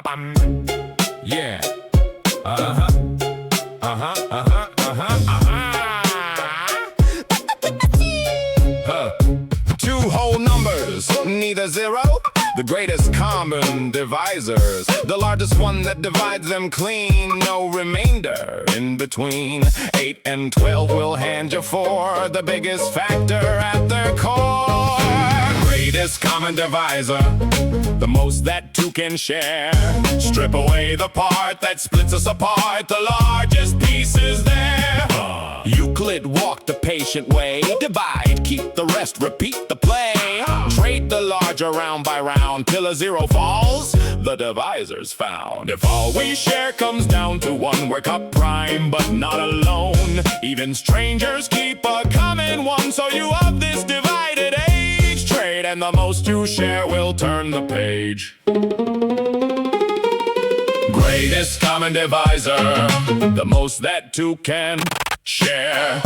Yeah. Uh-huh. Uh-huh. Uh-huh. Uh-huh. Uh-huh. Two whole numbers, neither zero. The greatest common divisors. The largest one that divides them clean. No remainder in between. 8 and 12 will hand you 4. The biggest factor at their core. Greatest common divisor. The most that two can share. Strip away the part that splits us apart. The largest piece is there. Euclid walked the patient way. Divide, keep the rest, repeat the play. Trade the larger round by round till a zero falls. The divisor's found. If all we share comes down to one, we're coprime but not alone. Even strangers keep a common one. So you of this divided age trade, and the most you share will turn the page. Greatest common divisor, the most that two can share.